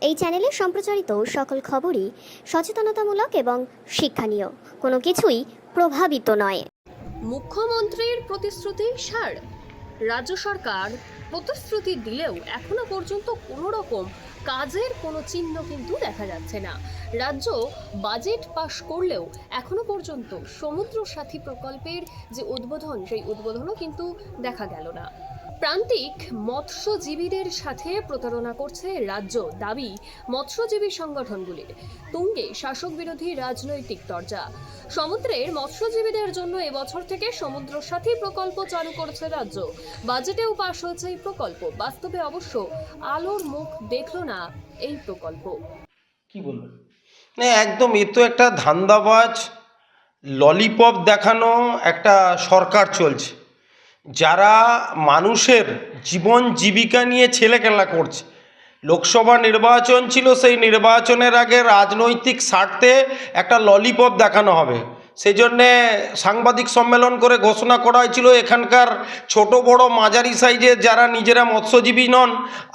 এই চ্যানেলে সম্প্রচারিত সকল খবরই সচেতনতামূলক এবং শিক্ষণীয়, কোনো কিছুই প্রভাবিত নয়। মুখ্যমন্ত্রীর প্রতিশ্রুতি সার। রাজ্য সরকার প্রতিশ্রুতি দিলেও এখনো পর্যন্ত কোনো রকম কাজের কোনো চিহ্ন কিন্তু দেখা যাচ্ছে না। রাজ্য বাজেট পাশ করলেও এখনো পর্যন্ত সমুদ্র সাথী প্রকল্পের যে উদ্বোধন, সেই উদ্বোধনও কিন্তু দেখা গেল না। প্রান্তিক মৎস্যজীবীদের সাথে প্রতারণা করছে রাজ্য, দাবি মৎস্যজীবী সংগঠনগুলির। তুঙ্গে শাসক বিরোধী রাজনৈতিক তরজা। সমুদ্রের মৎস্যজীবীদের জন্য এবছর থেকে সমুদ্র সাথী প্রকল্প চালু করেছে রাজ্য। বাজেটেও পাশ হয়েছে এই প্রকল্প। বাস্তবে অবশ্য আলোর মুখ দেখল না এই প্রকল্প। কি বলবেন? না, একদম এ তো একটা ধান্দাবাজ ললিপপ দেখানো একটা সরকার চলছে, যারা মানুষের জীবন জীবিকা নিয়ে ছেলেখেলা করছে। লোকসভা নির্বাচন ছিল, সেই নির্বাচনের আগে রাজনৈতিক স্বার্থে একটা ললিপপ দেখানো হবে, সেই জন্যে সাংবাদিক সম্মেলন করে ঘোষণা করা হয়েছিল এখানকার ছোট বড় মাঝারি সাইজের যারা নিজেরা মৎস্যজীবী নন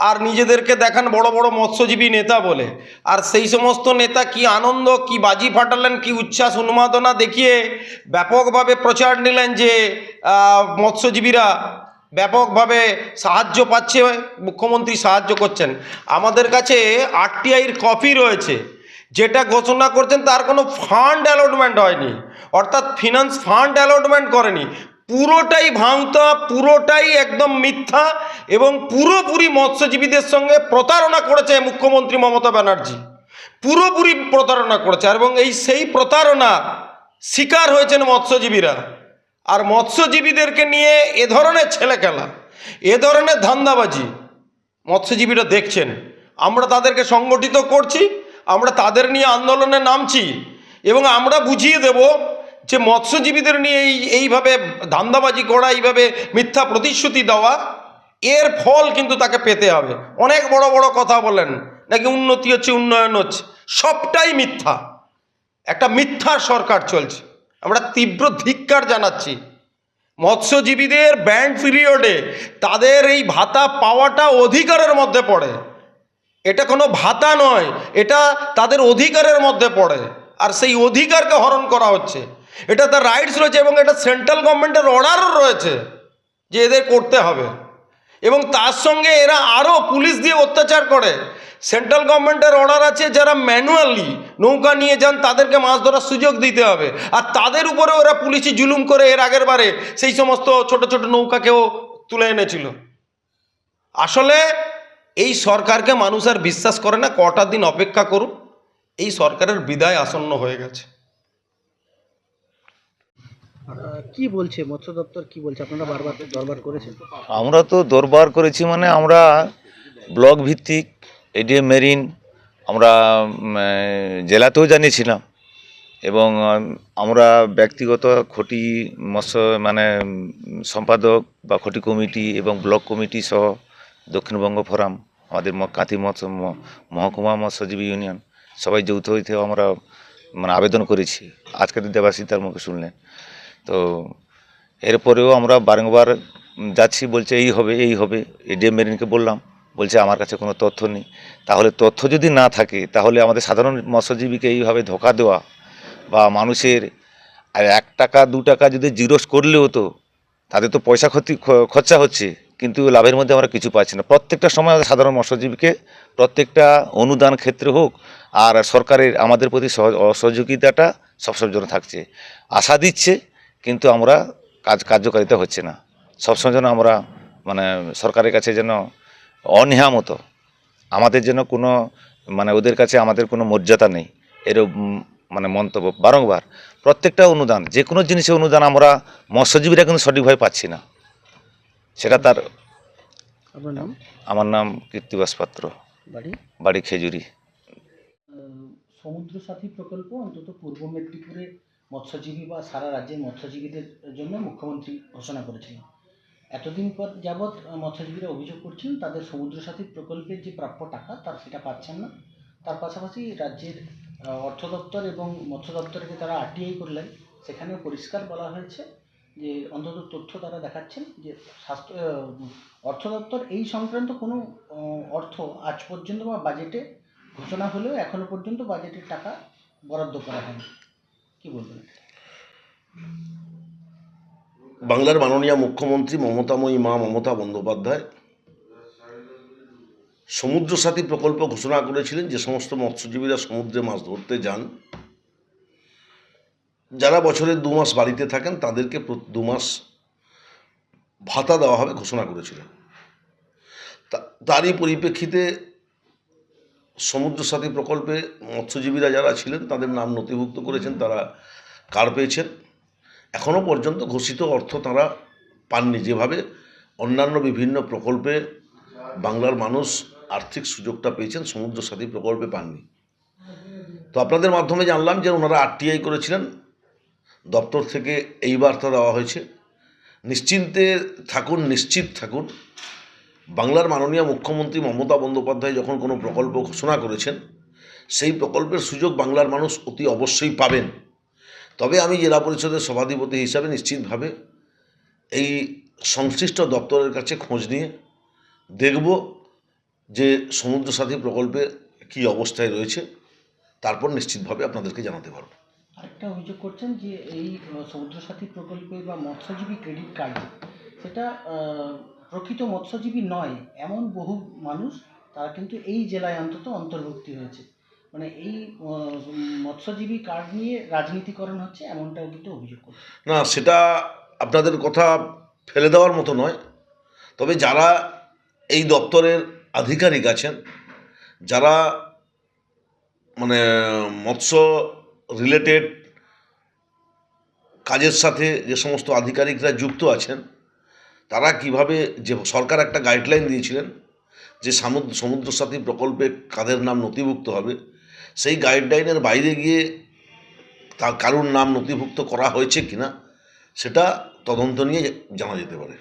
আর নিজেদেরকে দেখান বড় বড় মৎস্যজীবী নেতা বলে। আর সেই সমস্ত নেতা কি আনন্দ, কি বাজি ফাটালেন, কি উচ্ছ্বাস উন্মাদনা দেখিয়ে ব্যাপকভাবে প্রচার নিলেন যে মৎস্যজীবীরা ব্যাপকভাবে সাহায্য পাচ্ছে, মুখ্যমন্ত্রী সাহায্য করছেন। আমাদের কাছে আরটিআইয়ের কপি রয়েছে, যেটা ঘোষণা করছেন তার কোনো ফান্ড অ্যালটমেন্ট হয়নি, অর্থাৎ ফিনান্স ফান্ড অ্যালটমেন্ট করেনি। পুরোটাই ভাঙতা, পুরোটাই একদম মিথ্যা এবং পুরোপুরি মৎস্যজীবীদের সঙ্গে প্রতারণা করেছে মুখ্যমন্ত্রী মমতা ব্যানার্জি, পুরোপুরি প্রতারণা করেছে। এবং সেই প্রতারণা শিকার হয়েছেন মৎস্যজীবীরা। আর মৎস্যজীবীদেরকে নিয়ে এ ধরনের ছেলেখেলা, এ ধরনের ধান্দাবাজি মৎস্যজীবীরা দেখছেন। আমরা তাদেরকে সংগঠিত করছি, আমরা তাদের নিয়ে আন্দোলনে নামছি এবং আমরা বুঝিয়ে দেব যে মৎস্যজীবীদের নিয়ে এইভাবে ধান্দাবাজি করা, এইভাবে মিথ্যা প্রতিশ্রুতি দেওয়া, এর ফল কিন্তু তাকে পেতে হবে। অনেক বড় বড় কথা বলেন নাকি উন্নতি হচ্ছে, উন্নয়ন হচ্ছে, সবটাই মিথ্যা। একটা মিথ্যার সরকার চলছে। আমরা তীব্র ধিক্কার জানাচ্ছি। মৎস্যজীবীদের ব্যান্ড পিরিয়ডে তাদের এই ভাতা পাওয়াটা অধিকারের মধ্যে পড়ে, এটা কোনো ভাতা নয়, এটা তাদের অধিকারের মধ্যে পড়ে। আর সেই অধিকারকে হরণ করা হচ্ছে, এটা তার রাইটস রয়েছে এবং এটা সেন্ট্রাল গভর্নমেন্টের অর্ডারও রয়েছে যে এদের করতে হবে। এবং তার সঙ্গে এরা আরও পুলিশ দিয়ে অত্যাচার করে। সেন্ট্রাল গভর্নমেন্টের অর্ডার আছে যারা ম্যানুয়ালি নৌকা নিয়ে যান তাদেরকে মাছ ধরার সুযোগ দিতে হবে, আর তাদের উপরে ওরা পুলিশি জুলুম করে এর আগের বারে সেই সমস্ত ছোট ছোট নৌকাকেও তুলে এনেছিল। আসলে এই সরকারকে মানুষ আর বিশ্বাস করে না। কটা দিন অপেক্ষা করুন, এই সরকারের বিদায় আসন্ন হয়ে গেছে। কি বলছে মৎস্য দপ্তর, কি বলছে? আপনারা বারবার দরবার করেছেন? আমরা তো দরবার করেছি, মানে আমরা ব্লক ভিত্তিক এডিএম মেরিন আমরা জেলাতেও জানিয়েছিলাম এবং আমরা ব্যক্তিগত খটি মৎস্য মানে সম্পাদক বা খটি কমিটি এবং ব্লক কমিটি সহ দক্ষিণবঙ্গ ফোরাম, আমাদের কাঁথি মৎস্য মহকুমা মৎস্যজীবী ইউনিয়ন সবাই যৌথ হইতে আমরা মানে আবেদন করেছি। আজকে তো দেবাশিস তার মুখে শুনলেন। তো এরপরেও আমরা বারংবার যাচ্ছি, বলছে এই হবে এই হবে। এডিএম মেরিনকে বললাম, বলছে আমার কাছে কোনো তথ্য নেই। তাহলে তথ্য যদি না থাকে তাহলে আমাদের সাধারণ মৎস্যজীবীকে এইভাবে ধোঁকা দেওয়া বা মানুষের 1 টাকা 2 টাকা যদি জিরোস করলেও হতো, তাদের তো পয়সা খরচা হচ্ছে কিন্তু লাভের মধ্যে আমরা কিছু পাচ্ছি না। প্রত্যেকটা সময় আমাদের সাধারণ মৎস্যজীবীকে প্রত্যেকটা অনুদান ক্ষেত্রে হোক আর সরকারের আমাদের প্রতি সহযোগিতাটা সবসময় জন্য থাকছে, আশা দিচ্ছে, কিন্তু আমরা কার্যকারিতা হচ্ছে না। সবসময় যেন আমরা মানে সরকারের কাছে যেন অনীহা মতো, আমাদের যেন কোনো মানে ওদের কাছে আমাদের কোনো মর্যাদা নেই, এরকম মানে মন্তব্য বারংবার। প্রত্যেকটা অনুদান, যে কোনো জিনিসের অনুদান আমরা মৎস্যজীবীরা কিন্তু সঠিকভাবে পাচ্ছি না। সেটা তার। আপনার নাম? আমার নাম কীর্তিবাস পাত্র, বাড়ি খেজুরি। সমুদ্র সাথী প্রকল্প অন্তত পূর্ব মেদিনীপুরে মৎস্যজীবী বা সারা রাজ্যের মৎস্যজীবীদের জন্য মুখ্যমন্ত্রী ঘোষণা করেছিলেন। এতদিন পর যাবৎ মৎস্যজীবীরা অভিযোগ করছেন তাদের সমুদ্র সাথী প্রকল্পের যে প্রাপ্য টাকা তার সেটা পাচ্ছেন না। তার পাশাপাশি রাজ্যের অর্থ দপ্তর এবং মৎস্য দপ্তরকে তারা আরটিআই করলেন, সেখানেও পরিষ্কার বলা হয়েছে যে অন্তত তথ্য তারা দেখাচ্ছেন যে অর্থ দপ্তর এই সংক্রান্ত কোনো অর্থ আজ পর্যন্ত বা বাজেটে ঘোষণা হলেও এখনো পর্যন্ত বাজেটের টাকা বরাদ্দ করা হয়নি, কি বলবেন? বাংলার মাননীয় মুখ্যমন্ত্রী মমতাময়ী মা মমতা বন্দ্যোপাধ্যায় সমুদ্র সাথী প্রকল্প ঘোষণা করেছিলেন। যে সমস্ত মৎস্যজীবীরা সমুদ্রে মাছ ধরতে যান, যারা বছরের 2 মাস বাড়িতে থাকেন, তাদেরকে 2 মাস ভাতা দেওয়া হবে ঘোষণা করেছিলেন। তারই পরিপ্রেক্ষিতে সমুদ্র সাথী প্রকল্পে মৎস্যজীবীরা যারা ছিলেন তাদের নাম নথিভুক্ত করেছেন, তারা কার্ড পেয়েছেন। এখনও পর্যন্ত ঘোষিত অর্থ তারা পাননি, যেভাবে অন্যান্য বিভিন্ন প্রকল্পে বাংলার মানুষ আর্থিক সুযোগটা পেয়েছেন, সমুদ্র সাথী প্রকল্পে পাননি। তো আপনাদের মাধ্যমে জানলাম যে ওনারা আরটিআই করেছিলেন, দপ্তর থেকে এই বার্তা দেওয়া হয়েছে। নিশ্চিন্তে থাকুন, নিশ্চিত থাকুন, বাংলার মাননীয় মুখ্যমন্ত্রী মমতা বন্দ্যোপাধ্যায় যখন কোনো প্রকল্প ঘোষণা করেছেন, সেই প্রকল্পের সুযোগ বাংলার মানুষ অতি অবশ্যই পাবেন। তবে আমি জেলা পরিষদের সভাধিপতি হিসাবে নিশ্চিতভাবে এই সংশ্লিষ্ট দপ্তরের কাছে খোঁজ নিয়ে দেখব যে সমুদ্র সাথী প্রকল্পে কী অবস্থায় রয়েছে, তারপর নিশ্চিতভাবে আপনাদেরকে জানাতে পারব। আরেকটা অভিযোগ করছেন যে এই সমুদ্র সাথী প্রকল্পে বা মৎস্যজীবী ক্রেডিট কার্ড, সেটা প্রকৃত মৎস্যজীবী নয় এমন বহু মানুষ, তারা কিন্তু এই জেলায় অন্তত অন্তর্ভুক্তি হয়েছে। মানে এই মৎস্যজীবী কার্ড নিয়ে রাজনীতিকরণ হচ্ছে, এমনটাও কিন্তু অভিযোগ করছে। না, সেটা আপনাদের কথা ফেলে দেওয়ার মতো নয়। তবে যারা এই দপ্তরের আধিকারিক আছেন, যারা মানে মৎস্য রিলেটেড কাজের সাথে যে সমস্ত আধিকারিকরা যুক্ত আছেন, তারা কিভাবে, যে সরকার একটা গাইডলাইন দিয়েছিলেন যে সমুদ্র সাথী প্রকল্পে কাদের নাম নথিভুক্ত হবে, সেই গাইডলাইনের বাইরে গিয়ে কারুর নাম নথিভুক্ত করা হয়েছে কিনা সেটা তদন্ত নিয়ে জানা যেতে পারে।